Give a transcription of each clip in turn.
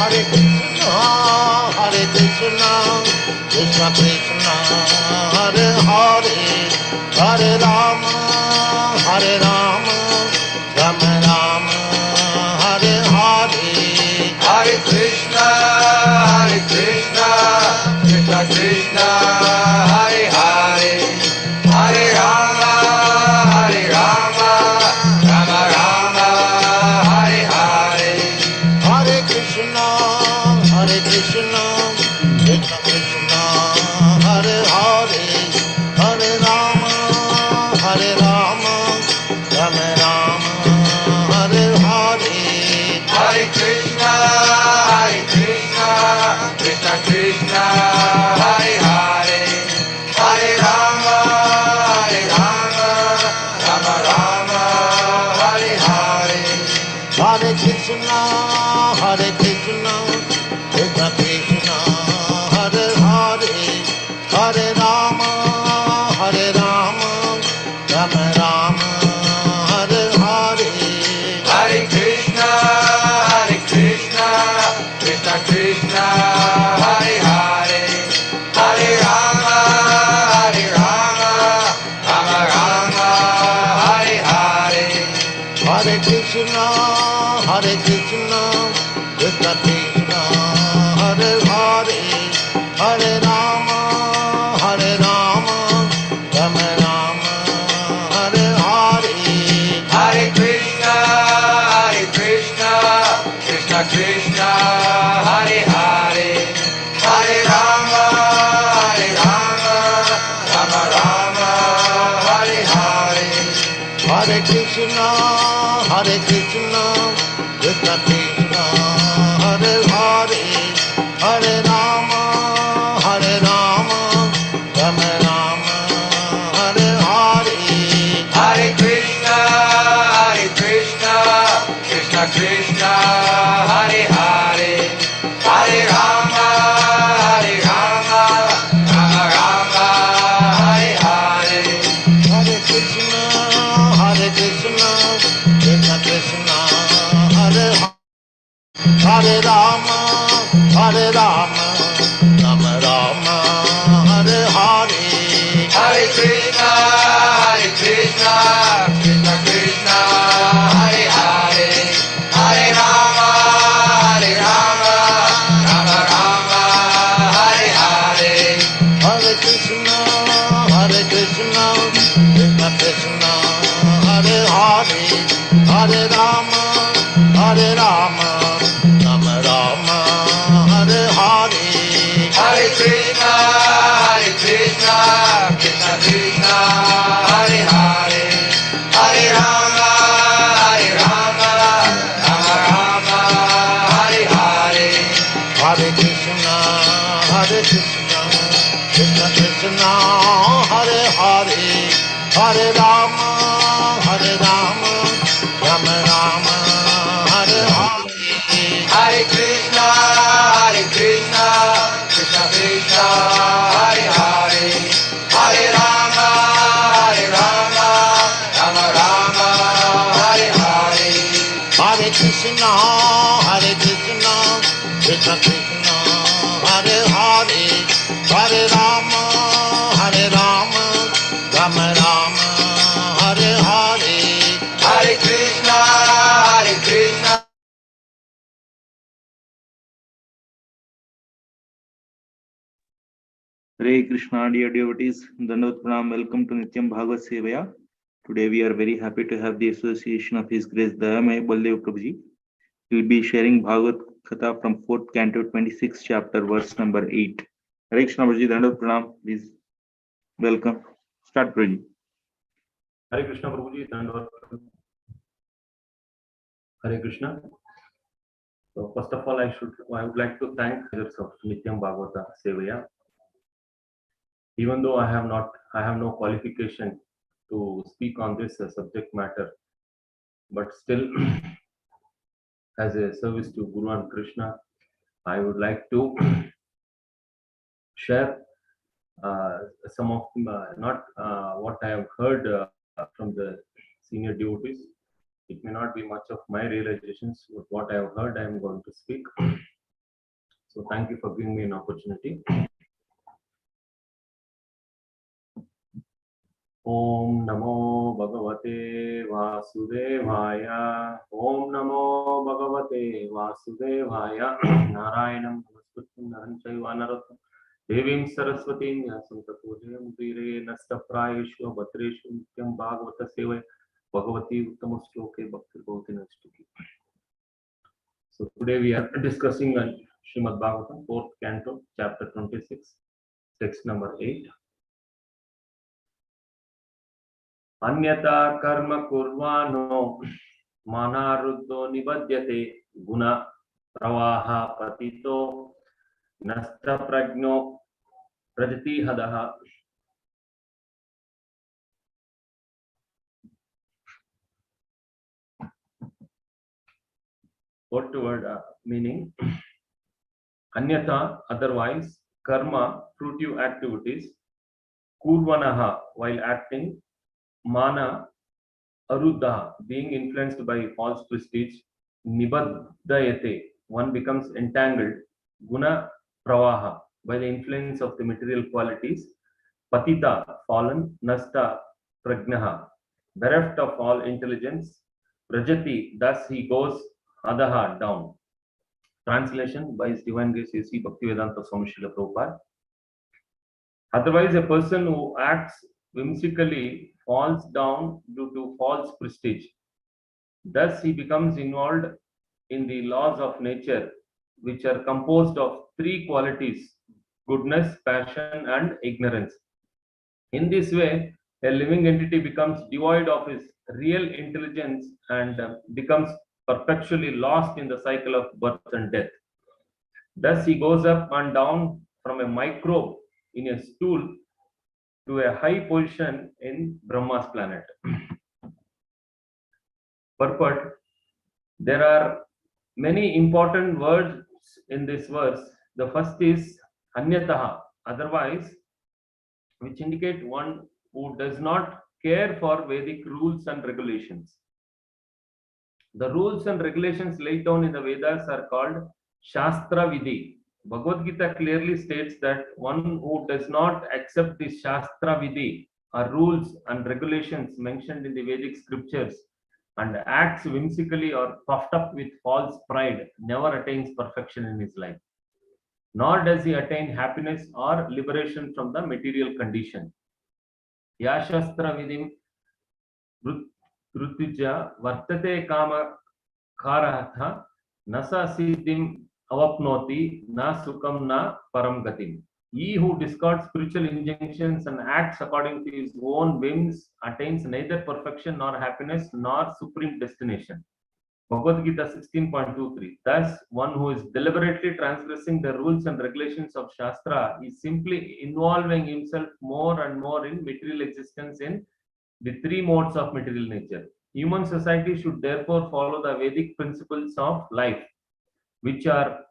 Hare Krishna, Krishna Krishna, Hare Hare, Hare Rama, Hare Rama, Rama Rama, Hare Hare, Hare Krishna, Krishna Krishna, Hare Hare, Hare Rama, Hare Rama, Rama Rama, Hare Hare, Hare Krishna, Krishna Krishna, Hare Hare, Hare Rama, Hare Rama, Rama Rama, Hare Hare, Hare Krishna, Krishna Krishna, Hare Hare, Hare Rama, Rama Rama, Hare Hare, Hare Krishna, Krishna Krishna, Hare Hare, Hare Rama, Rama Rama, Hare Hare, Hare Krishna, Krishna Krishna, Hare Hare, Hare Rama, Rama Rama, Hare Hare, Hare Krishna, Krishna Krishna, Hare Hare, Hare Rama, Rama Rama, Hare Hare, Hare Krishna, Krishna Krishna, Hare Hare, Hare Rama, Rama Rama, Hare Hare, Hare Krishna, Krishna Krishna, Hare Hare, Hare Rama, Rama Rama, Hare Hare, Hare Krishna, Krishna Krishna, Hare Hare, Hare Rama, Rama Rama, Hare Hare, Hare Krishna, Krishna Krishna, Hare Hare Rama, Rama Rama, Hare Hare, Hare Krishna, Krishna Krishna, Hare Hare, Hare Rama, Rama Rama, Hare Hare, Hare Krishna, Krishna Krishna, Hare Hare, Hare Rama, Rama Rama, Hare Hare, Hare Krishna, Krishna Krishna, Hare Hare, Hare Rama, Rama Rama, Hare Hare, Hare Krishna, Krishna Krishna, Hare Hare, Hare Rama, Rama Rama, Hare Hare, Hare Krishna, Krishna Krishna, Hare Hare, Hare Rama, Rama Rama, Hare Hare, Hare Krishna, Krishna Krishna, Hare Hare, Hare Rama, Rama Rama, Hare Hare, Hare Krishna, Krishna. Hare Krishna, dear devotees, Dandavat Pranam, welcome to Nityam Bhagavad Sevaya. Today we are very happy to have the association of His Grace Dayamaya Baladev Prabhuji. He will be sharing Bhagavad-Gita from 4th Canto, 26th chapter, verse number 8. Hare Krishna Prabhuji, Dandavat Pranam, please welcome. Start Prabhuji. Hare Krishna Prabhuji, Dandavat. Hare Krishna. So first of all, I would like to thank the of Nityam Bhagavata Sevaya. Even though I have no qualification to speak on this subject matter, but still, as a service to Guru and Krishna, I would like to share some of not what I have heard from the senior devotees. It may not be much of my realizations, but what I have heard, I am going to speak. So thank you for giving me an opportunity. Om Namo Bhagavate Vasudevaya. Om Namo Bhagavate Vasudevaya. Narayanam Namaskrityam Naram Chaiva Narottam Devim Saraswatim Vyasam Tato Jayam Veere Nastaprayeshu Bhatreshu Nityam Bhagavata Sevaya Bhagavati Uttama Shloke Bhakti Bhavati Nastuki. So today we are discussing on Srimad Bhagavatam, 4th Canto, Chapter 26, text number 8. Anyata karma kurvano manaruddho nibadhyate guna pravaha patito nasta prajno prajati hadaha. Word to word meaning. Anyata, otherwise, karma, fruitive activities, kurvanaha, while acting, mana, aruddha, being influenced by false prestige, nibaddhayate, one becomes entangled, guna pravaha, by the influence of the material qualities, patita, fallen, nasta, prajnaha, bereft of all intelligence, prajati, thus he goes, adaha, down. Translation by His Divine Grace A.C. Bhaktivedanta Swami Srila Prabhupada. Otherwise, a person who acts whimsically falls down due to false prestige. Thus, he becomes involved in the laws of nature, which are composed of three qualities: goodness, passion, and ignorance. In this way, a living entity becomes devoid of his real intelligence and becomes perpetually lost in the cycle of birth and death. Thus, he goes up and down from a microbe in a stool to a high position in Brahma's planet. Purport: there are many important words in this verse. The first is anyataha, otherwise, which indicate one who does not care for Vedic rules and regulations. The rules and regulations laid down in the Vedas are called Shastra Vidhi. Bhagavad-Gita clearly states that one who does not accept the Shastra Vidhi or rules and regulations mentioned in the Vedic scriptures and acts whimsically or puffed up with false pride never attains perfection in his life, nor does he attain happiness or liberation from the material condition. Ya Shastra Vidhim Krutija Vartate Kama Karahatha Nasa Siddhim Avapnoti Na Sukam Na Param Gatim. He who discards spiritual injunctions and acts according to his own whims attains neither perfection nor happiness nor supreme destination. Bhagavad-Gita 16.23. Thus, one who is deliberately transgressing the rules and regulations of Shastra is simply involving himself more and more in material existence in the three modes of material nature. Human society should therefore follow the Vedic principles of life, which are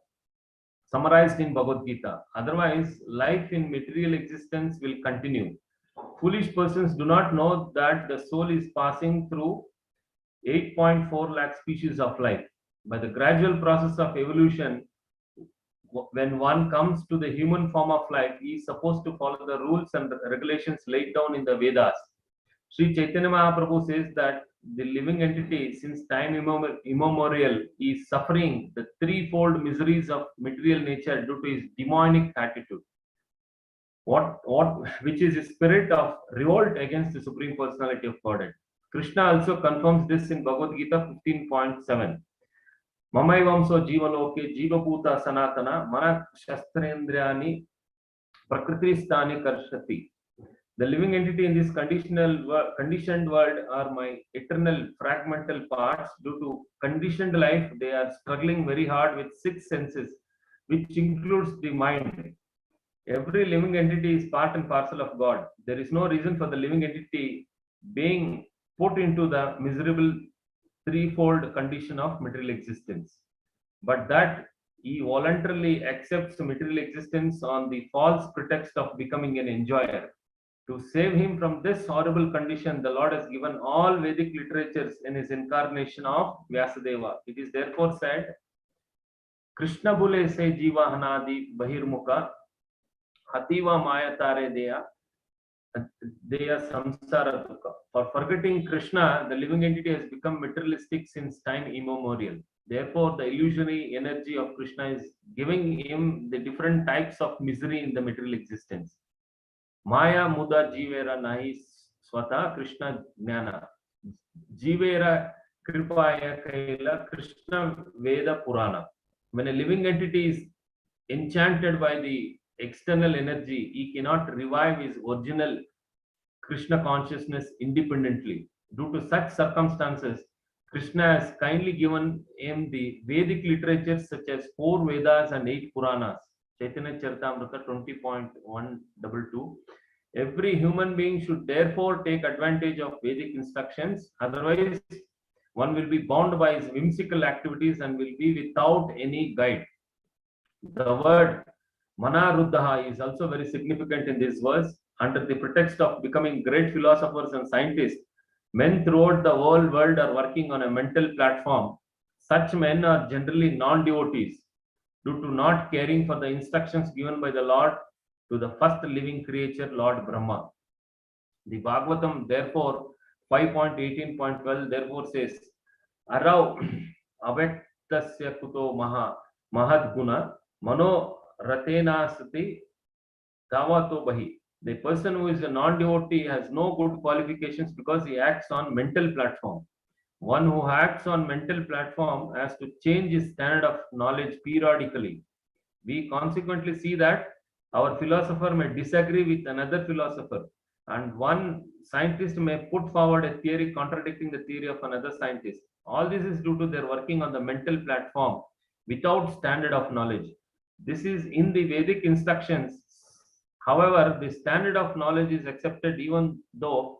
summarized in Bhagavad-Gita. Otherwise, life in material existence will continue. Foolish persons do not know that the soul is passing through 8.4 lakh species of life. By the gradual process of evolution, when one comes to the human form of life, he is supposed to follow the rules and regulations laid down in the Vedas. Sri Chaitanya Mahaprabhu says that the living entity, since time immemorial, is suffering the threefold miseries of material nature due to his demonic attitude. Which is a spirit of revolt against the Supreme Personality of Godhead. Krishna also confirms this in Bhagavad Gita 15.7. Mamaivamso jivaloke jivaputa sanatana mana shastrendriyani prakristani karshati. The living entity in this conditioned world are my eternal fragmental parts. Due to conditioned life, they are struggling very hard with six senses, which includes the mind. Every living entity is part and parcel of God. There is no reason for the living entity being put into the miserable threefold condition of material existence, but that he voluntarily accepts material existence on the false pretext of becoming an enjoyer. To save him from this horrible condition, the Lord has given all Vedic literatures in his incarnation of Vyasadeva. It is therefore said Krishna bule se jiva hanadi bahirmukha hativa maya tare deya samsara dukha. For forgetting Krishna, the living entity has become materialistic since time immemorial. Therefore, the illusory energy of Krishna is giving him the different types of misery in the material existence. Maya muda jivera nahi swata Krishna jnana. Jivera kripaya kaila Krishna Veda Purana. When a living entity is enchanted by the external energy, he cannot revive his original Krishna consciousness independently. Due to such circumstances, Krishna has kindly given him the Vedic literature such as 4 Vedas and 8 Puranas. Chaitanya Charitamrita 20.122. Every human being should therefore take advantage of Vedic instructions, otherwise one will be bound by his whimsical activities and will be without any guide. The word Manaruddha is also very significant in this verse. Under the pretext of becoming great philosophers and scientists, men throughout the whole world are working on a mental platform. Such men are generally non-devotees due to not caring for the instructions given by the Lord to the first living creature, Lord Brahma. The Bhagavatam, therefore, 5.18.12, therefore says, Arau avyaktasya kuto mahad guna mano ratena sati tavato bahi. The person who is a non-devotee has no good qualifications because he acts on mental platform. One who acts on mental platform has to change his standard of knowledge periodically. We consequently see that our philosopher may disagree with another philosopher, and one scientist may put forward a theory contradicting the theory of another scientist. All this is due to their working on the mental platform without standard of knowledge. This is in the Vedic instructions. However, the standard of knowledge is accepted even though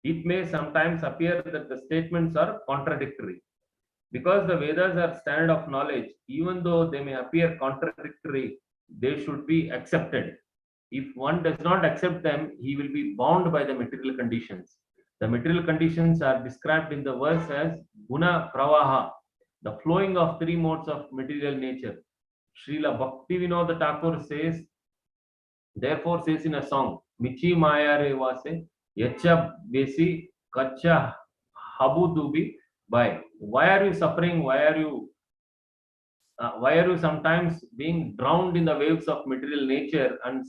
it may sometimes appear that the statements are contradictory. Because the Vedas are standard of knowledge, even though they may appear contradictory, they should be accepted. If one does not accept them, he will be bound by the material conditions. The material conditions are described in the verse as guna pravaha, the flowing of 3 modes of material nature. Srila Bhaktivinoda Thakur says, therefore says in a song, Michi Maya re vase, Yacha Besi, Kacha Habu Dubi, by. Why are you suffering? Why are you sometimes being drowned in the waves of material nature and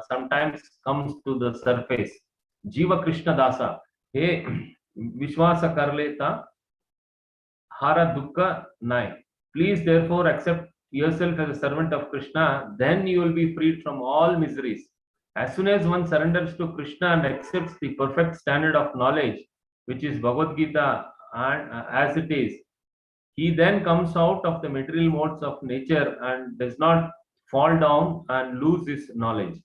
sometimes comes to the surface? Jiva Krishna Dasa, hey, Vishwasa Karleta, Hara Dukkha Nai. Please therefore accept yourself as a servant of Krishna, then you will be freed from all miseries. As soon as one surrenders to Krishna and accepts the perfect standard of knowledge, which is Bhagavad-Gita, and as it is, he then comes out of the material modes of nature and does not fall down and lose his knowledge.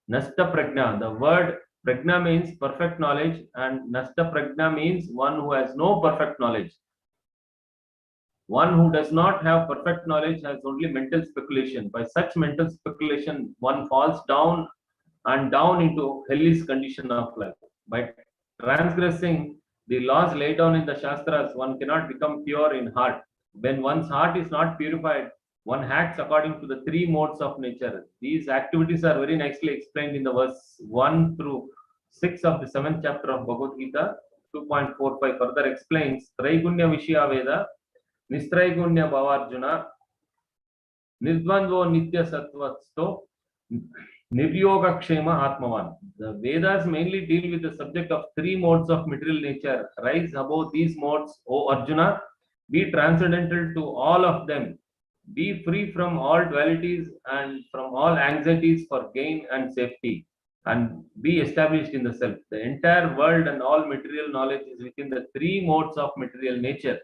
Nasta Prajna, the word Prajna means perfect knowledge, and Nasta Prajna means one who has no perfect knowledge. One who does not have perfect knowledge has only mental speculation. By such mental speculation, one falls down and down into hellish condition of life. By transgressing the laws laid down in the Shastras, one cannot become pure in heart. When one's heart is not purified, one acts according to the 3 modes of nature. These activities are very nicely explained in the verse 1 through 6 of the 7th chapter of Bhagavad-Gita. 2.45 further explains Traigunya Vishya Veda, Nistraigunya Bhavarjuna, Nirdvandvo Nitya Sattvasto, Niryoga Kshema Atmavan. The Vedas mainly deal with the subject of 3 modes of material nature. Rise above these modes, O Arjuna. Be transcendental to all of them. Be free from all dualities and from all anxieties for gain and safety, and be established in the self. The entire world and all material knowledge is within the 3 modes of material nature.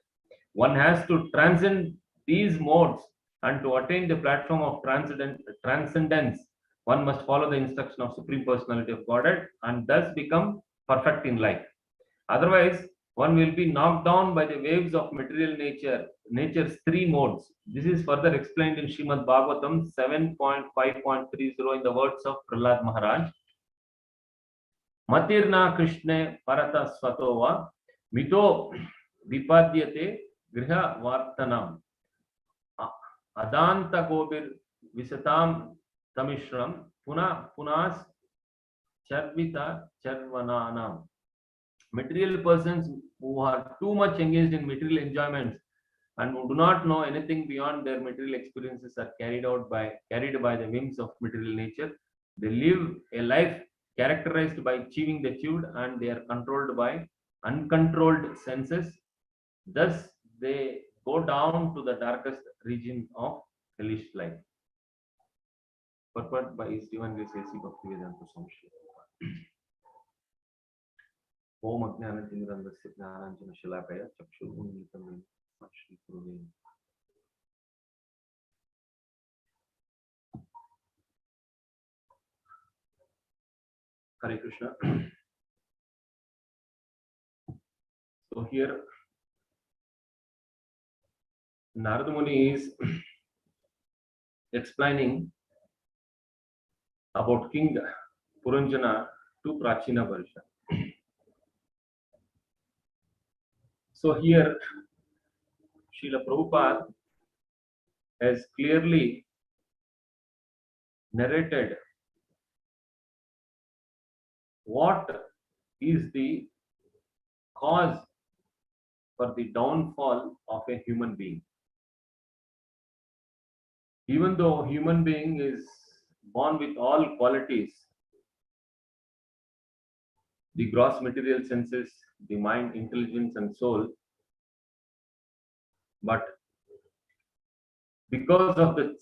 One has to transcend these modes, and to attain the platform of transcendence, one must follow the instruction of Supreme Personality of Godhead and thus become perfect in life. Otherwise, one will be knocked down by the waves of material nature's 3 modes. This is further explained in Srimad Bhagavatam 7.5.30 in the words of Prahlad Maharaj. Matirna Krishne Parata Svatova Mito Vipadyate Griha Vartanam. Adanta Kobir Visatam Tamishram Puna Punas Charvita Charvananam. Material persons who are too much engaged in material enjoyments and who do not know anything beyond their material experiences are carried by the whims of material nature. They live a life characterized by achieving the achieved, and they are controlled by uncontrolled senses. Thus, they go down to the darkest region of hellish life. Purport by His Divine Grace A.C. Bhaktivedanta Swami Srila. Om Ajnana Tindrandasya Jnananjana Shalakaya Chakshurunmilitam Yena Tasmai Shri Gurave Namaha. Hare Krishna. So here Narada Muni is explaining about King Puranjana to Prachina Varsha. So here Srila Prabhupada has clearly narrated what is the cause for the downfall of a human being. Even though human being is born with all qualities, the gross material senses, the mind, intelligence and soul, but because of the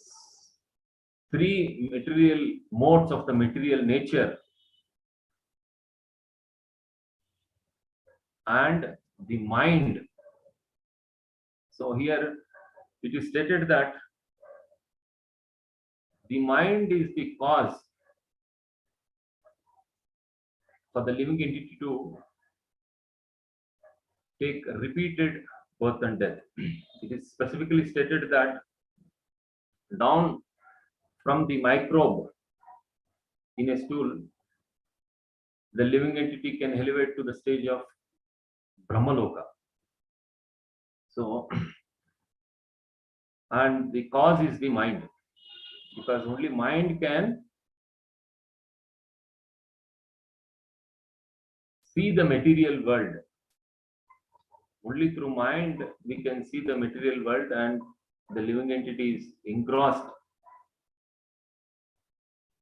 three material modes of the material nature and the mind. So here it is stated that the mind is the cause for the living entity to take repeated birth and death. It is specifically stated that down from the microbe in a stool, the living entity can elevate to the stage of Brahmaloka. So, and the cause is the mind, because only mind can see the material world. Only through mind we can see the material world, and the living entity is engrossed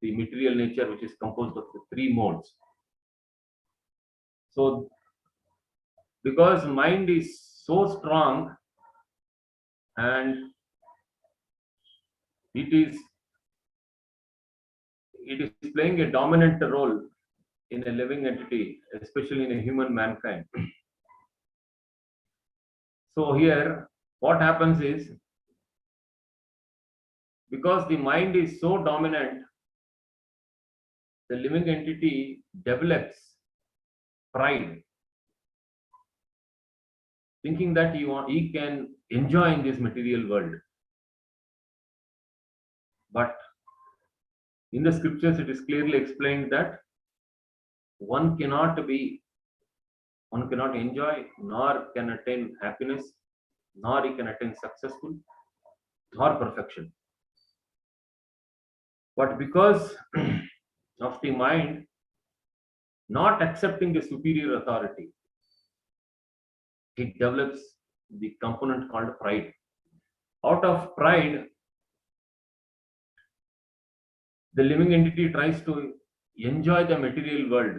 the material nature, which is composed of the three modes. So because mind is so strong and it is playing a dominant role in a living entity, especially in a human mankind. So here what happens is, because the mind is so dominant, the living entity develops pride, thinking that he can enjoy in this material world. But in the scriptures it is clearly explained that one cannot enjoy, nor can attain happiness, nor he can attain successful, nor perfection. But because of the mind not accepting the superior authority, it develops the component called pride. Out of pride, the living entity tries to enjoy the material world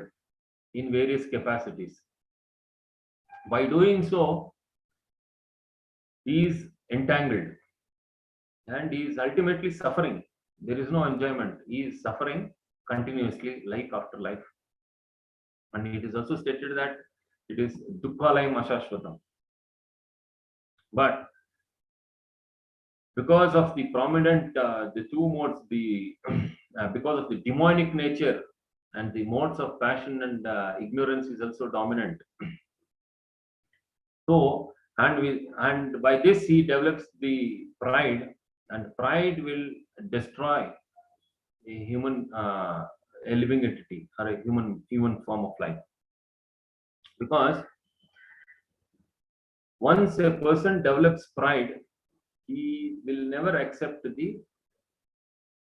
in various capacities. By doing so, he is entangled and he is ultimately suffering. There is no enjoyment. He is suffering continuously, life after life. And it is also stated that it is dukkhalayam ashashvatam. But because of the prominent, the two modes, because of the demonic nature and the modes of passion and ignorance is also dominant. So, and by this he develops the pride, and pride will destroy a human, a living entity or a human form of life. Because once a person develops pride, he will never accept the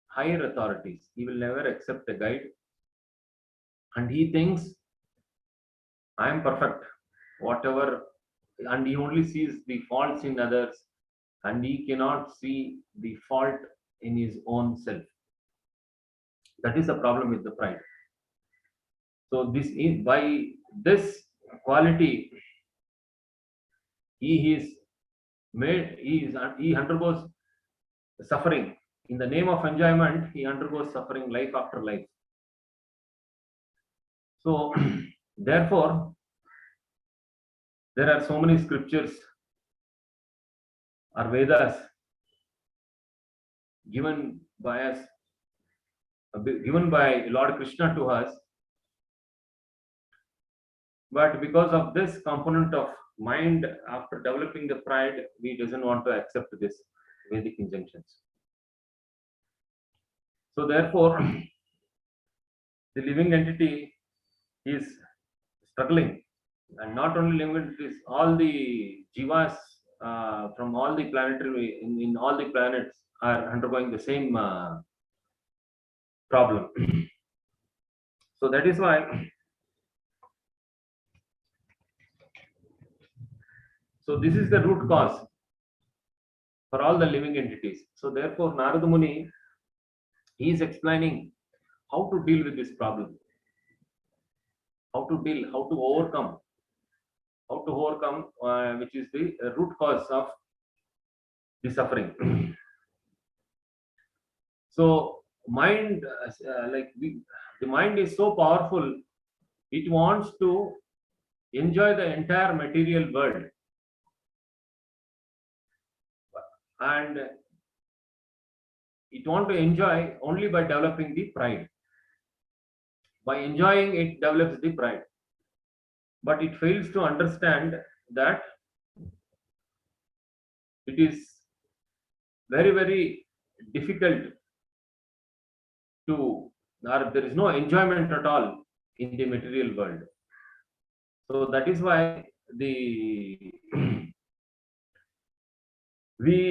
higher authorities. He will never accept a guide, and he thinks I am perfect, whatever, and he only sees the faults in others, and he cannot see the fault in his own self. That is the problem with the pride. So this is by this quality, he is made. He undergoes suffering in the name of enjoyment. He undergoes suffering life after life. So therefore, there are so many scriptures or Vedas given by us, given by Lord Krishna to us, but because of this component of mind, after developing the pride, we doesn't want to accept this Vedic injunctions. So therefore, the living entity is struggling, and not only living entities, all the jivas from all the planetary in all the planets are undergoing the same problem. So that is why. So this is the root cause for all the living entities. So therefore, Narada Muni, he is explaining how to deal with this problem, how to overcome, which is the root cause of the suffering. So mind, the mind is so powerful, it wants to enjoy the entire material world, and it wants to enjoy only by developing the pride. By enjoying, it develops the pride, but it fails to understand that it is very, very difficult to, or there is no enjoyment at all in the material world. So that is why we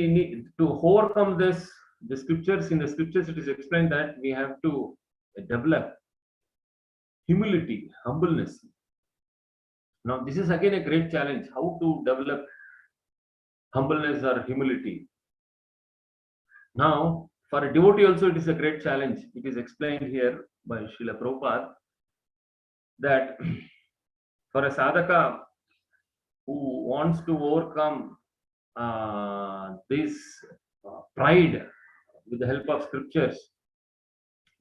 need to overcome this. In the scriptures it is explained that we have to develop humility, humbleness. Now this is again a great challenge, how to develop humbleness or humility. Now for a devotee also it is a great challenge. It is explained here by Srila Prabhupada that for a sadhaka who wants to overcome this pride with the help of scriptures,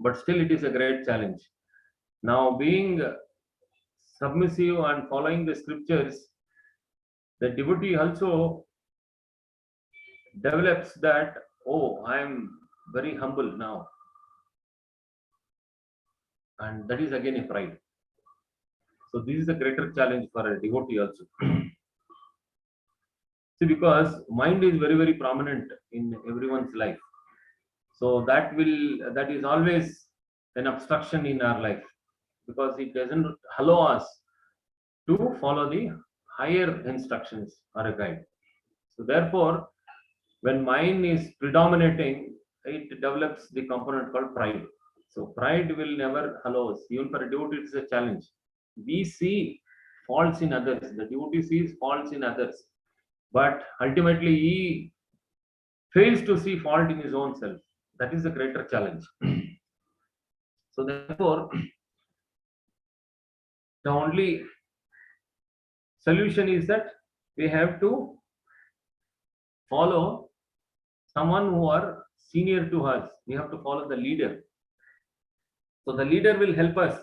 but still it is a great challenge. Now being submissive and following the scriptures, the devotee also develops that, oh, I am very humble now, and that is again a pride. So this is a greater challenge for a devotee also. See, because mind is very, very prominent in everyone's life. So that is always an obstruction in our life, because it doesn't allow us to follow the higher instructions or a guide. So therefore, when mind is predominating, it develops the component called pride. So pride will never allow us. Even for a devotee, it is a challenge. We see faults in others. The devotee sees faults in others, but ultimately he fails to see fault in his own self. That is the greater challenge. So therefore, the only solution is that we have to follow someone who are senior to us. We have to follow the leader. So the leader will help us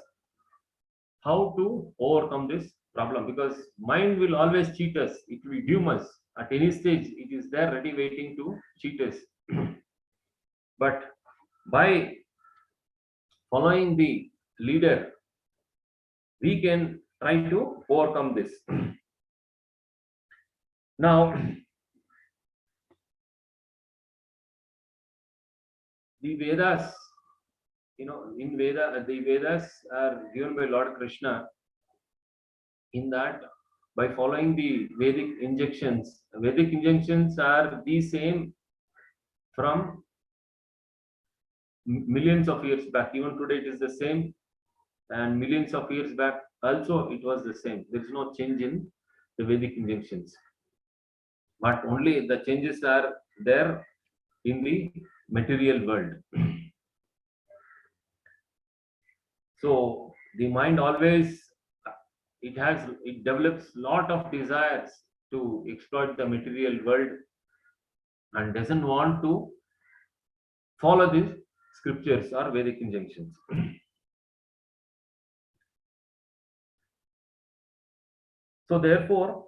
how to overcome this problem, because mind will always cheat us. It will doom us. At any stage, it is there ready waiting to cheat us. But by following the leader, we can try to overcome this. Now, the Vedas, the Vedas are given by Lord Krishna, in that by following the Vedic injunctions are the same from millions of years back. Even today it is the same, and millions of years back also it was the same. There is no change in the Vedic injunctions, but only the changes are there in the material world. So the mind always, it develops lot of desires to exploit the material world and doesn't want to follow these scriptures or Vedic injunctions. So therefore,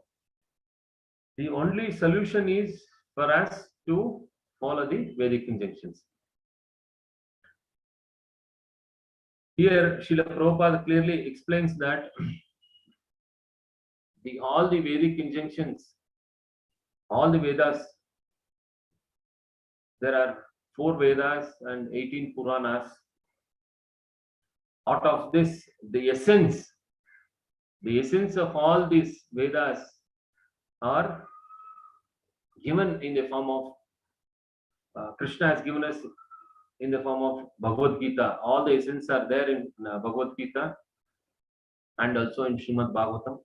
the only solution is for us to follow the Vedic injunctions. Here, Srila Prabhupada clearly explains that all the Vedic injunctions, all the Vedas, there are 4 Vedas and 18 Puranas. Out of this, the essence of all these Vedas are given in the form of Krishna has given us in the form of Bhagavad-Gita. All the essence are there in Bhagavad-Gita and also in Srimad Bhagavatam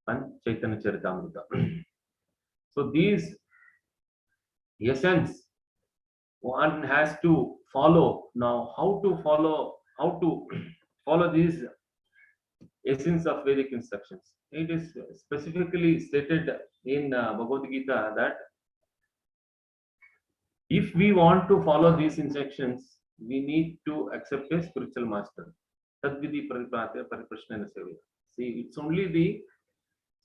and Chaitanya Charitamrita. So these essence one has to follow. Now, how to follow these essence of Vedic instructions? It is specifically stated in Bhagavad-Gita that if we want to follow these instructions, we need to accept a spiritual master. Tadvidi pariprashnena sevaya. See, it's only the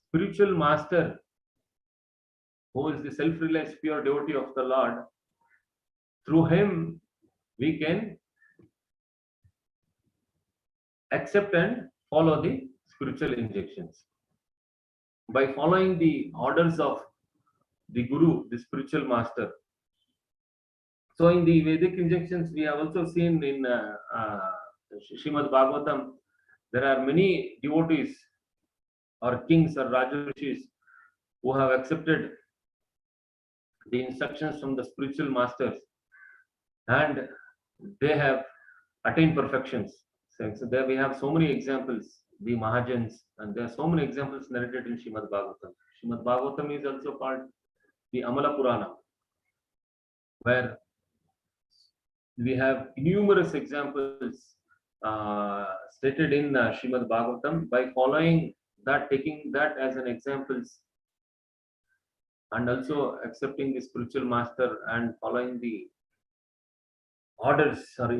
spiritual master who is the self-realized pure devotee of the Lord. Through him, we can accept and follow the spiritual injunctions. By following the orders of the Guru, the spiritual master. So in the Vedic injunctions, we have also seen in Srimad Bhagavatam, there are many devotees or kings or Rajarishis who have accepted the instructions from the spiritual masters and they have attained perfections. So there we have so many examples, the Mahajans, and there are so many examples narrated in Srimad Bhagavatam. Srimad Bhagavatam is also called the Amala Purana, where we have numerous examples stated in Srimad Bhagavatam. By following that, taking that as an examples, and also accepting the spiritual master and following the orders or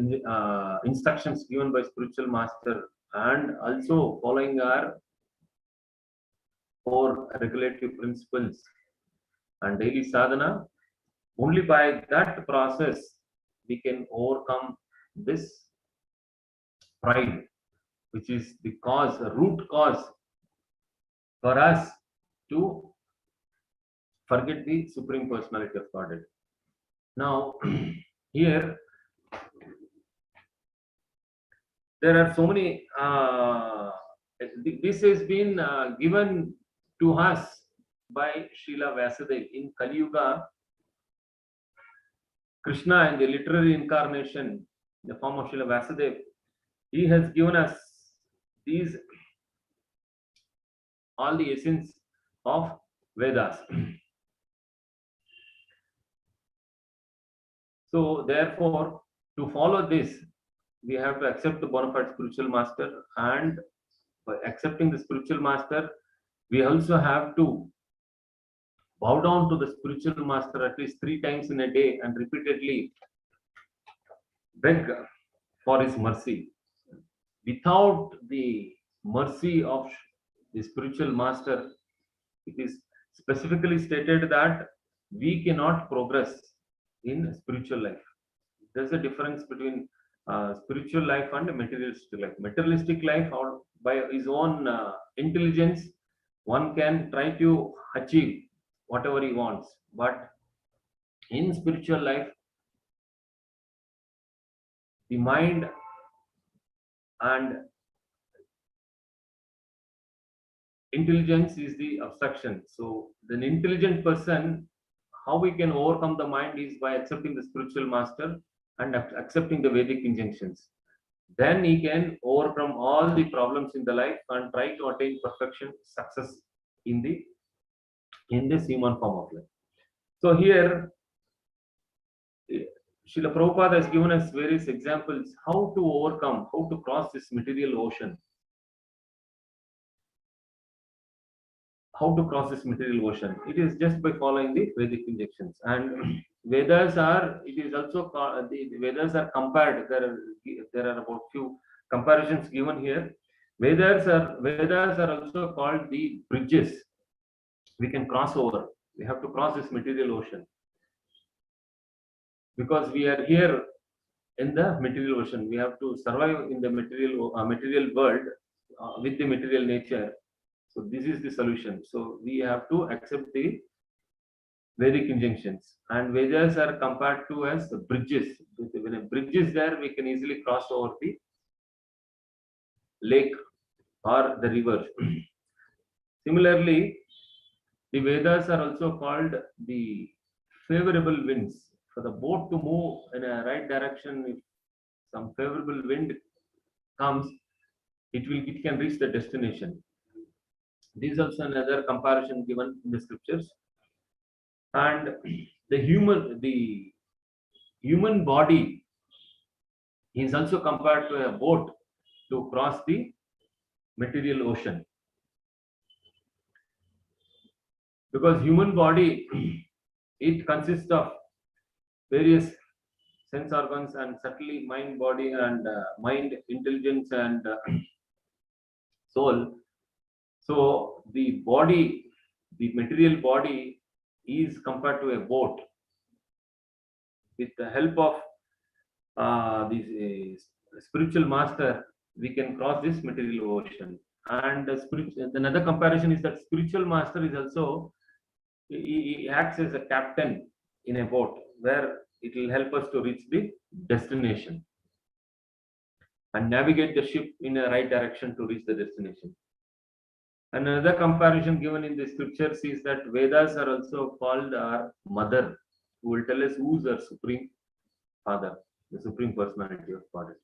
instructions given by spiritual master, and also following our 4 regulative principles and daily sadhana, only by that process we can overcome this pride, which is the cause, the root cause for us to forget the Supreme Personality of Godhead. Now, here there are so many, this has been given to us by Srila Vyasadeva in Kali Yuga. Krishna in the literary incarnation, in the form of Srila Vyasadeva, he has given us these, all the essence of Vedas. So therefore, to follow this, we have to accept the bona fide spiritual master, and by accepting the spiritual master, we also have to bow down to the spiritual master at least 3 times in a day and repeatedly beg for his mercy. Without the mercy of the spiritual master, it is specifically stated that we cannot progress in spiritual life. There's a difference between spiritual life and materialistic life. Materialistic life, or by his own intelligence, one can try to achieve whatever he wants. But in spiritual life, the mind and intelligence is the obstruction. So the intelligent person, how we can overcome the mind is by accepting the spiritual master and accepting the Vedic injunctions. Then he can overcome all the problems in the life and try to attain perfection, success in this human form of life. So here, Srila Prabhupada has given us various examples how to overcome, how to cross this material ocean. How to cross this material ocean? It is just by following the Vedic injunctions. And Vedas are, it is also the Vedas are compared. There are about few comparisons given here. Vedas are also called the bridges. We can cross over. We have to cross this material ocean because we are here in the material ocean. We have to survive in the material world with the material nature. So this is the solution. So we have to accept the Vedic injunctions, and Vedas are compared to as bridges. When a bridge is there, we can easily cross over the lake or the river. Similarly, the Vedas are also called the favorable winds. For the boat to move in a right direction, if some favorable wind comes, it can reach the destination. This is also another comparison given in the scriptures. And the human body is also compared to a boat to cross the material ocean, because human body it consists of various sense organs and subtly mind, body, and mind, intelligence, and soul. So the body, the material body, is compared to a boat. With the help of this spiritual master, we can cross this material ocean. And another comparison is that spiritual master is also, he acts as a captain in a boat where it will help us to reach the destination and navigate the ship in a right direction to reach the destination. Another comparison given in the scriptures is that Vedas are also called our mother, who will tell us who is our supreme father, the supreme personality of God.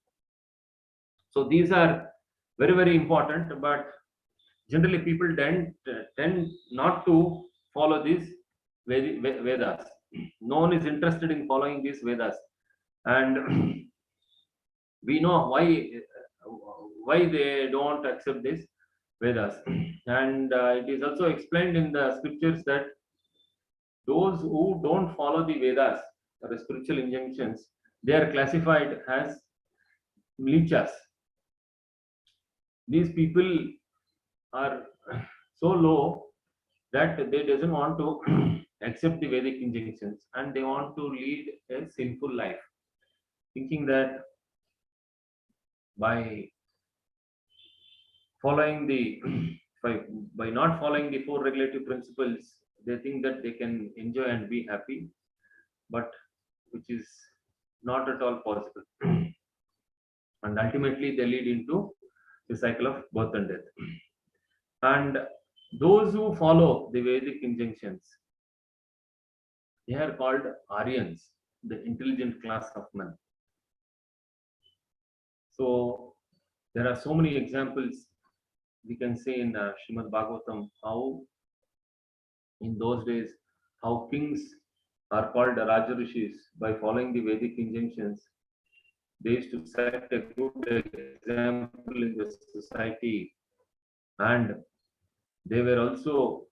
So these are very, very important, but generally people tend not to follow these Vedas. No one is interested in following these Vedas, and we know why they don't accept this Vedas. And it is also explained in the scriptures that those who don't follow the Vedas or the spiritual injunctions, they are classified as mlichas. These people are so low that they doesn't want to accept the Vedic injunctions, and they want to lead a sinful life, thinking that by following the by not following the four regulative principles, they think that they can enjoy and be happy, but which is not at all possible. And ultimately they lead into the cycle of birth and death. And those who follow the Vedic injunctions, they are called Aryans, the intelligent class of men. So there are so many examples we can say in Srimad Bhagavatam, how in those days, how kings are called Rajarishis by following the Vedic injunctions. They used to set a good example in the society, and they were also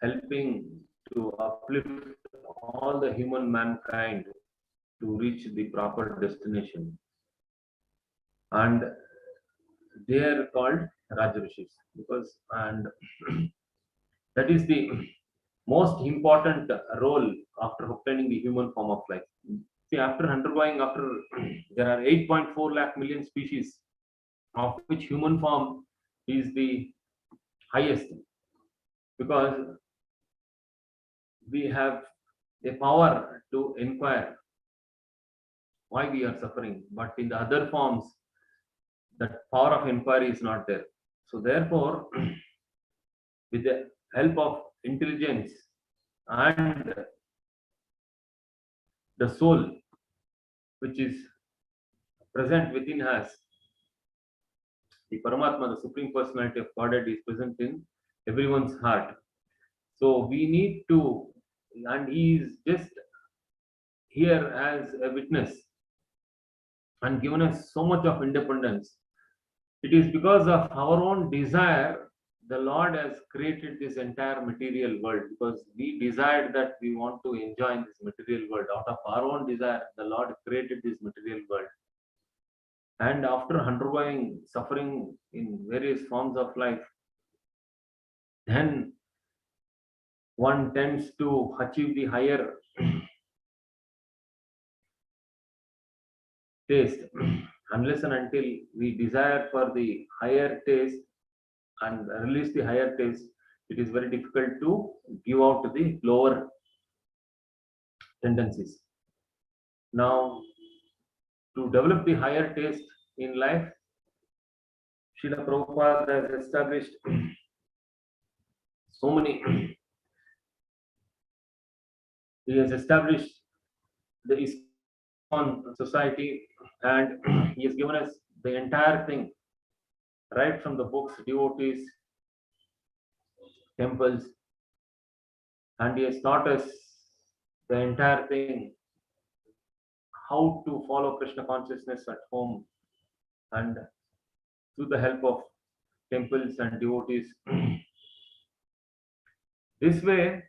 helping to uplift all the human mankind to reach the proper destination. And they are called Rajarishis because, and that is the most important role after obtaining the human form of life. See, after there are 8.4 lakh million species, of which human form is the highest, because we have a power to inquire why we are suffering, but in the other forms, that power of inquiry is not there. So therefore, with the help of intelligence and the soul which is present within us, the Paramatma, the Supreme Personality of Godhead, is present in everyone's heart. So we need to, and he is just here as a witness and given us so much of independence. It is because of our own desire the Lord has created this entire material world, because we desired that we want to enjoy this material world. Out of our own desire, the Lord created this material world. And after undergoing suffering in various forms of life, then one tends to achieve the higher taste. Unless and until we desire for the higher taste and release the higher taste, it is very difficult to give out the lower tendencies. Now, to develop the higher taste in life, Srila Prabhupada has established so many. He has established the ISKCON society, and he has given us the entire thing, right from the books, devotees, temples, and he has taught us the entire thing, how to follow Krishna consciousness at home and through the help of temples and devotees. This way,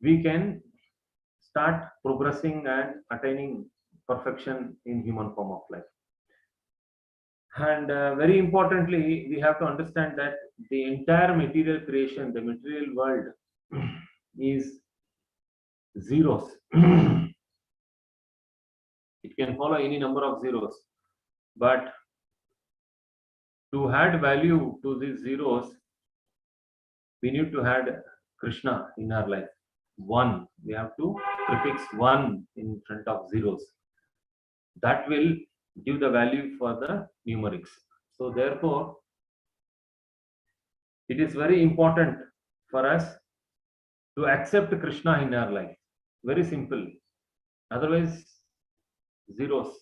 we can start progressing and attaining perfection in human form of life. And very importantly, we have to understand that the entire material creation, the material world, is zeros. It can follow any number of zeros, but to add value to these zeros, we need to add Krishna in our life. One, we have to prefix one in front of zeros. That will give the value for the numerics. So therefore, it is very important for us to accept Krishna in our life. Very simple. Otherwise, zeros,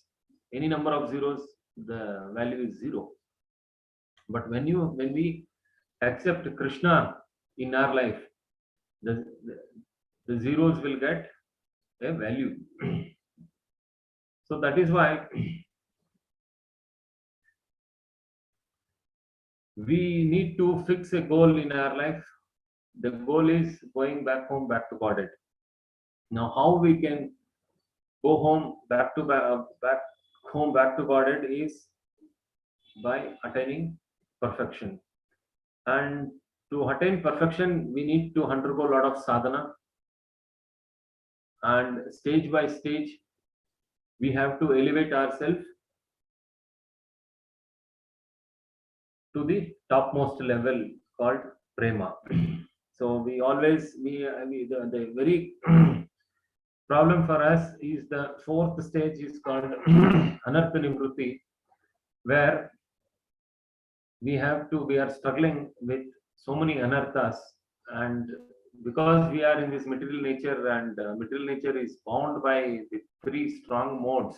any number of zeros, the value is zero. But when we accept Krishna in our life, the zeros will get a value. So that is why we need to fix a goal in our life. The goal is going back home, back to Godhead. Now, how we can go home, back home, back to Godhead is by attaining perfection. And to attain perfection, we need to undergo a lot of sadhana. And stage by stage, we have to elevate ourselves to the topmost level called prema. So we always, the very problem for us is the fourth stage is called anartha nivrutti, where we are struggling with so many anarthas, and because we are in this material nature, and material nature is bound by the three strong modes,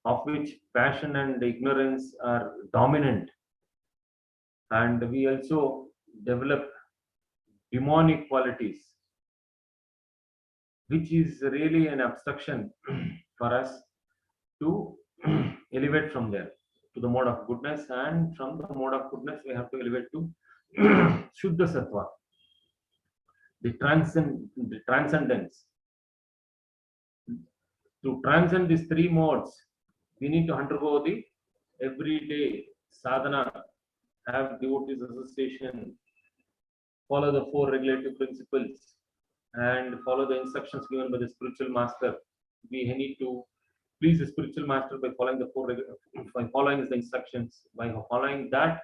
of which passion and ignorance are dominant, and we also develop demonic qualities, which is really an obstruction for us to elevate from there to the mode of goodness, and from the mode of goodness we have to elevate to Shuddha Sattva, the transcendence. To transcend these three modes, we need to undergo the everyday sadhana, have devotees association, follow the four regulative principles, and follow the instructions given by the spiritual master. We need to please the spiritual master by following the the instructions. By following that,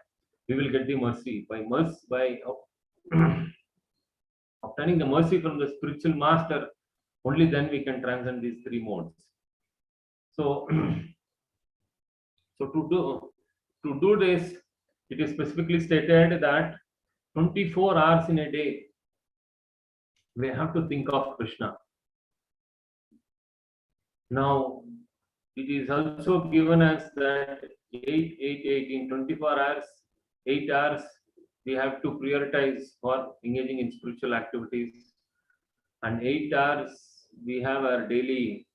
we will get the mercy. By obtaining the mercy from the spiritual master, only then we can transcend these three modes. So, to do this, it is specifically stated that 24 hours in a day, we have to think of Krishna. Now, it is also given us that 8 in 24 hours, 8 hours we have to prioritize for engaging in spiritual activities, and 8 hours we have our daily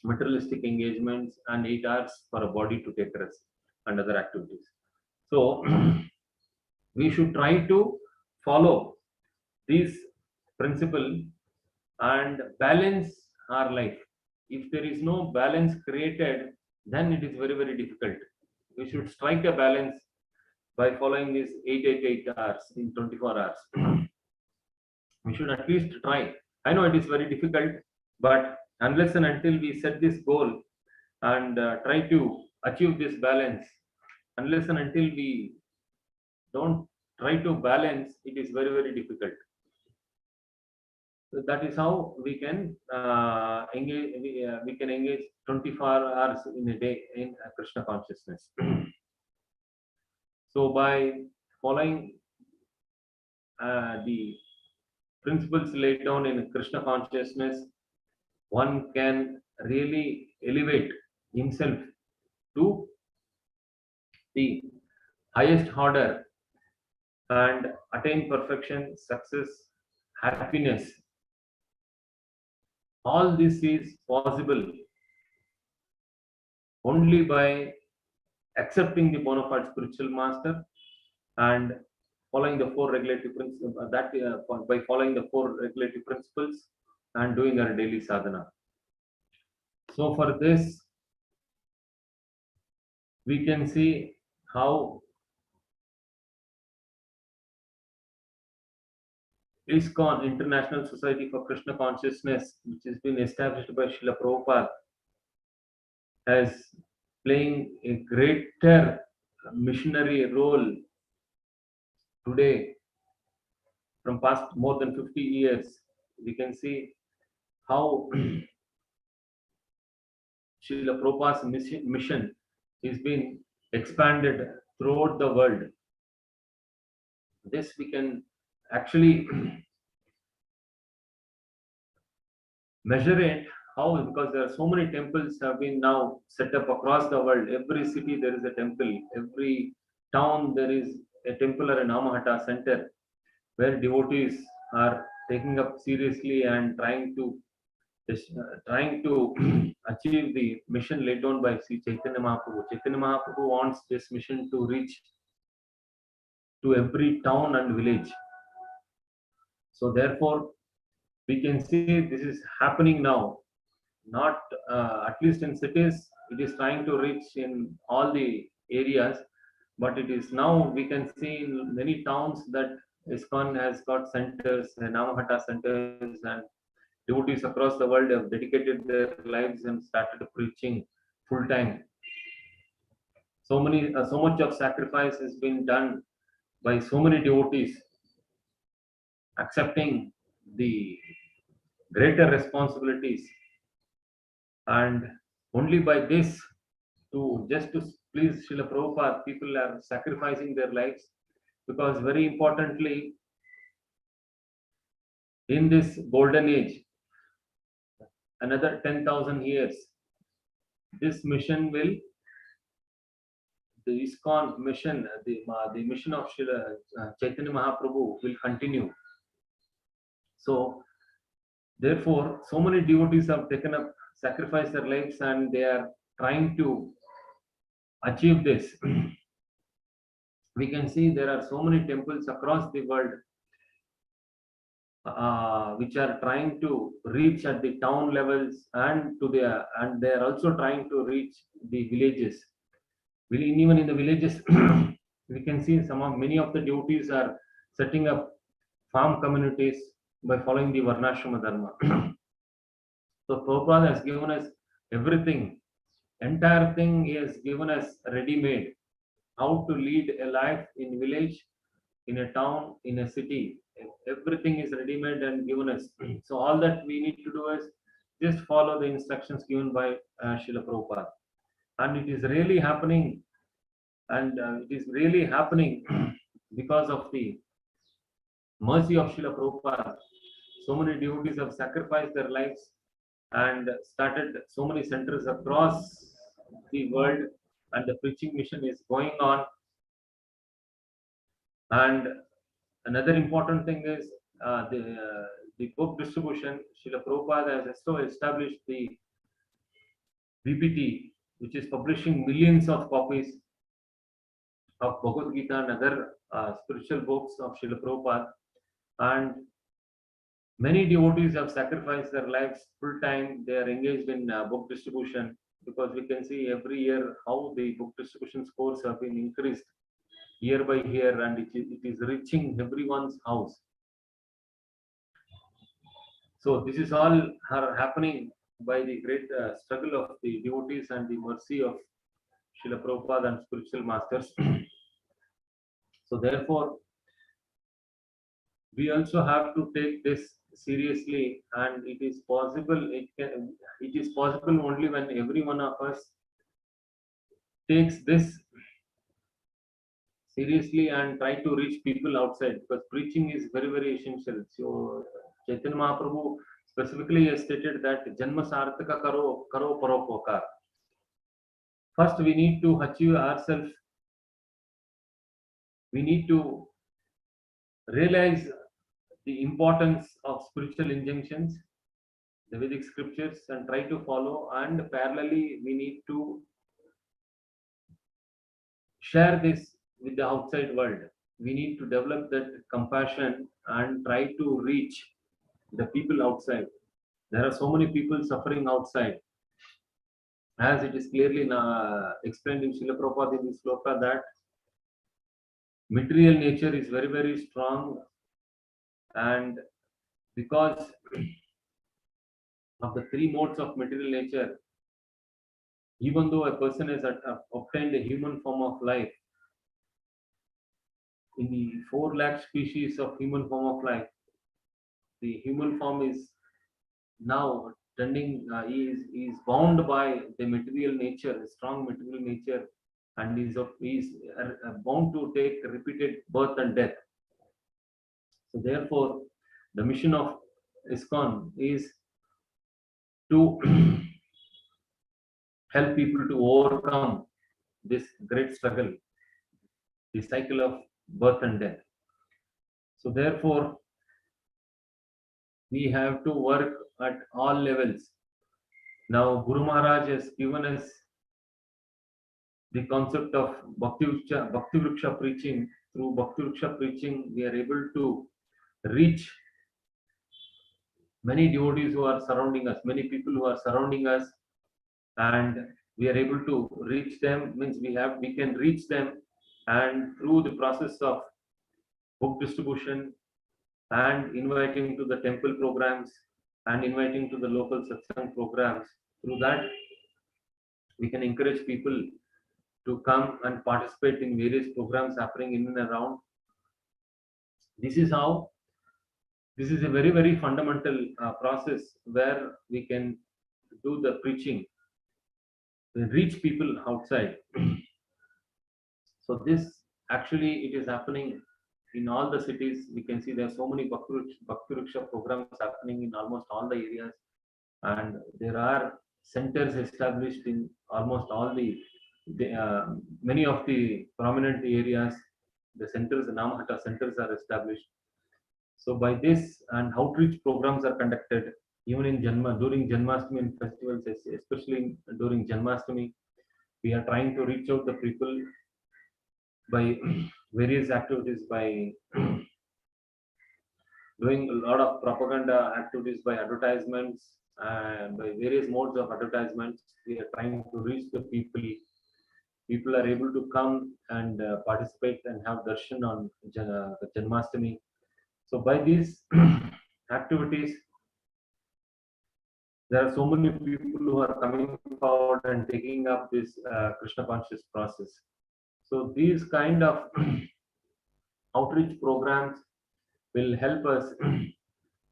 materialistic engagements, and 8 hours for a body to take rest and other activities. So we should try to follow these principle and balance our life. If there is no balance created, then it is very, very difficult. We should strike a balance by following these 8 hours in 24 hours. We should at least try. I know it is very difficult, but unless and until we set this goal and try to achieve this balance, unless and until we don't try to balance, it is very, very difficult. So that is how we can engage. We can engage 24 hours in a day in Krishna consciousness. So by following the principles laid down in Krishna consciousness, one can really elevate himself to the highest order and attain perfection, success, happiness. All this is possible only by accepting the bona fide spiritual master and following the four regulatory principles. By following the four regulatory principles and doing our daily sadhana. So for this, we can see how ISKCON, International Society for Krishna Consciousness, which has been established by Srila Prabhupada, as playing a greater missionary role today from past more than 50 years. We can see how Srila Prabhupada's mission is being expanded throughout the world. This we can actually measure it. How? Because there are so many temples have been now set up across the world. Every city there is a temple. Every town there is a temple or a Namahata center where devotees are taking up seriously and trying to achieve the mission laid down by Sri Chaitanya Mahaprabhu. Chaitanya Mahaprabhu wants this mission to reach to every town and village. So therefore, we can see this is happening now. Not at least in cities, it is trying to reach in all the areas, but it is now we can see in many towns that ISKCON has got centers, Namahata centers, and devotees across the world have dedicated their lives and started preaching full time. So much of sacrifice has been done by so many devotees, accepting the greater responsibilities, and only by this, to just to please Srila Prabhupada, people are sacrificing their lives, because very importantly, in this golden age, another 10,000 years, this mission will, the ISKCON mission, the mission of Srila Chaitanya Mahaprabhu will continue. So therefore, so many devotees have taken up, sacrificed their lives, and they are trying to achieve this. We can see there are so many temples across the world which are trying to reach at the town levels and they are also trying to reach the villages. Even in the villages, we can see many of the devotees are setting up farm communities by following the Varnashrama Dharma. So Prabhupada has given us everything. Entire thing he has given us ready-made. How to lead a life in village, in a town, in a city. Everything is ready-made and given us. So all that we need to do is just follow the instructions given by Srila Prabhupada. And it is really happening. And it is really happening because of the mercy of Srila Prabhupada. So many devotees have sacrificed their lives and started so many centers across the world, and the preaching mission is going on. And another important thing is the book distribution. Srila Prabhupada has also established the BPT, which is publishing millions of copies of Bhagavad-Gita and other spiritual books of Srila Prabhupada. And many devotees have sacrificed their lives full time. They are engaged in book distribution, because we can see every year how the book distribution scores have been increased year by year, and it is reaching everyone's house. So this is all happening by the great struggle of the devotees and the mercy of Srila Prabhupada and spiritual masters. So therefore, we also have to take this seriously, and it is possible. It is possible only when every one of us takes this seriously and try to reach people outside, because preaching is very, very essential. So Chaitanya Mahaprabhu specifically has stated that Janma Sarthaka Karo Paropokar. First, we need to achieve ourselves. We need to realize the importance of spiritual injunctions, the Vedic scriptures, and try to follow. And parallelly, we need to share this with the outside world. We need to develop that compassion and try to reach the people outside. There are so many people suffering outside. As it is clearly explained in Srila Prabhupada in this sloka, that material nature is very, very strong, and because of the three modes of material nature, even though a person has obtained a human form of life, in the 4 lakh species of human form of life, the human form is now tending, is bound by the material nature, strong material nature, and is bound to take repeated birth and death. So therefore, the mission of ISKCON is to help people to overcome this great struggle, the cycle of birth and death. So therefore, we have to work at all levels. Now, Guru Maharaj has given us the concept of Bhakti Vriksha preaching. Through Bhakti Vriksha preaching, we are able to reach many devotees who are surrounding us, many people who are surrounding us, and we are able to reach them. Means we can reach them, and through the process of book distribution and inviting to the temple programs and inviting to the local satsang programs, through that we can encourage people to come and participate in various programs happening in and around. This is a very, very fundamental process where we can do the preaching, reach people outside. So this actually, it is happening in all the cities. We can see there are so many Bhakti Vriksha programs happening in almost all the areas, and there are centers established in almost all many of the prominent areas. The centers, the Namahata centers are established. So by this, and outreach programs are conducted even in during Janmashtami and festivals, especially during Janmashtami. We are trying to reach out the people by various activities, by doing a lot of propaganda activities, by advertisements, and by various modes of advertisements. We are trying to reach the people. People are able to come and participate and have darshan on Janmashtami. So by these activities, there are so many people who are coming forward and taking up this Krishna conscious process. So these kind of outreach programs will help us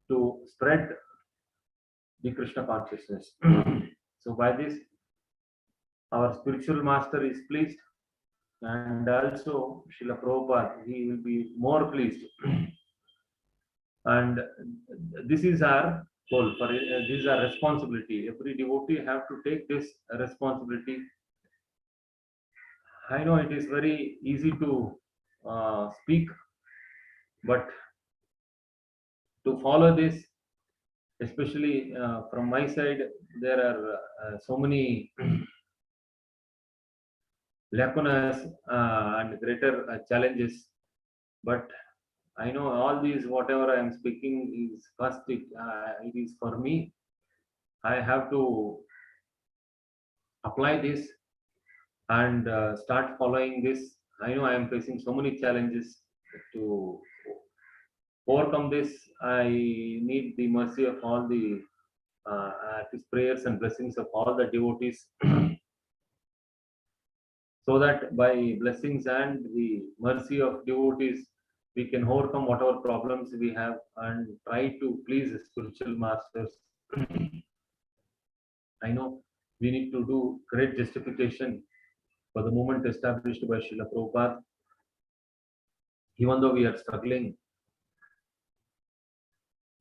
to spread the Krishna consciousness. So by this, our spiritual master is pleased, and also Srila Prabhupada, he will be more pleased. And this is our goal. For these are responsibility. Every devotee have to take this responsibility. I know it is very easy to speak, but to follow this, especially from my side, there are so many lacunas and greater challenges. But I know all these, whatever I am speaking is first, it is for me. I have to apply this and start following this. I know I am facing so many challenges. To overcome this, I need the mercy of all the his prayers and blessings of all the devotees, so that by blessings and the mercy of devotees, we can overcome whatever problems we have and try to please the spiritual masters. I know we need to do great justification for the movement established by Srila Prabhupada. Even though we are struggling,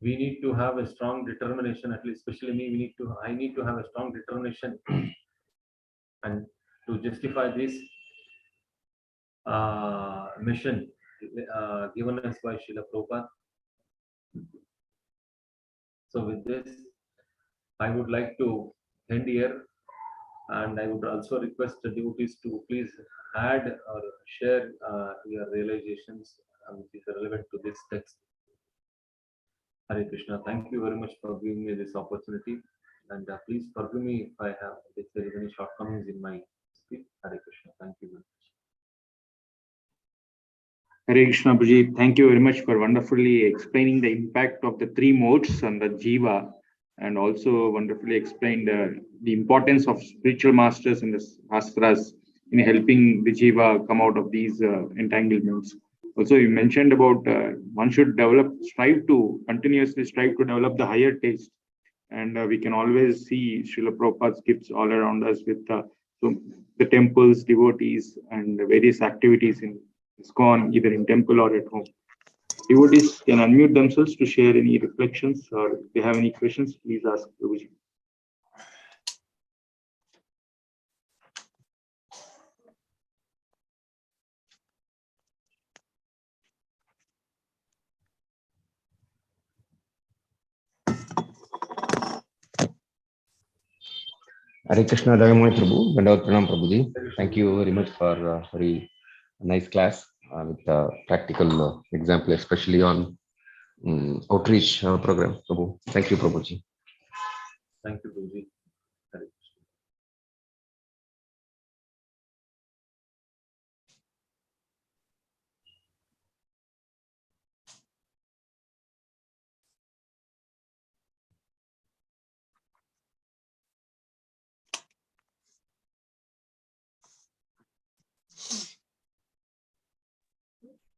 we need to have a strong determination, at least especially me, I need to have a strong determination and to justify this mission given us by Srila Prabhupada. So with this, I would like to end here, and I would also request the devotees to please add or share your realizations which is relevant to this text. Hare Krishna. Thank you very much for giving me this opportunity, and please forgive me if there is any shortcomings in my speech. Hare Krishna. Thank you very much. Hare Krishna, Prabhuji. Thank you very much for wonderfully explaining the impact of the three modes on the jiva, and also wonderfully explained the importance of spiritual masters and the shastras in helping the jiva come out of these entanglements. Also, you mentioned about one should continuously strive to develop the higher taste, and we can always see Srila Prabhupada's gifts all around us with the temples, devotees, and the various activities in ISKCON, either in temple or at home. Devotees can unmute themselves to share any reflections, or if they have any questions, please ask Prabhuji. Hare Krishna, Dayamaya Prabhu, Dandavat Pranam Prabhuji. Thank you very much for very nice class with practical example, especially on outreach program. Prabhu. Thank you, Prabhuji. Thank you, Prabhuji. Hare Krishna.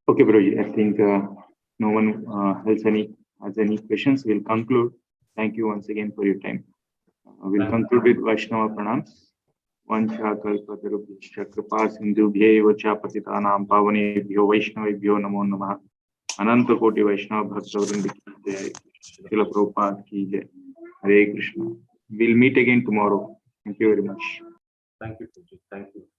Okay, Prabhuji. I think no one else has any questions. We'll conclude. Thank you once again for your time. We'll conclude with Vaishnava Pranams. Vancha kalpatarubhishya kripa sindhubhyev cha patitanam pavanebhyo Vaishnavebhyo namo namah. Ananta Koti Vaishnava Bhakta Vrinda ki jai. Srila Prabhupada ki jai. Hare Krishna. We'll meet again tomorrow. Thank you very much. Thank you, Prabhuji. Thank you.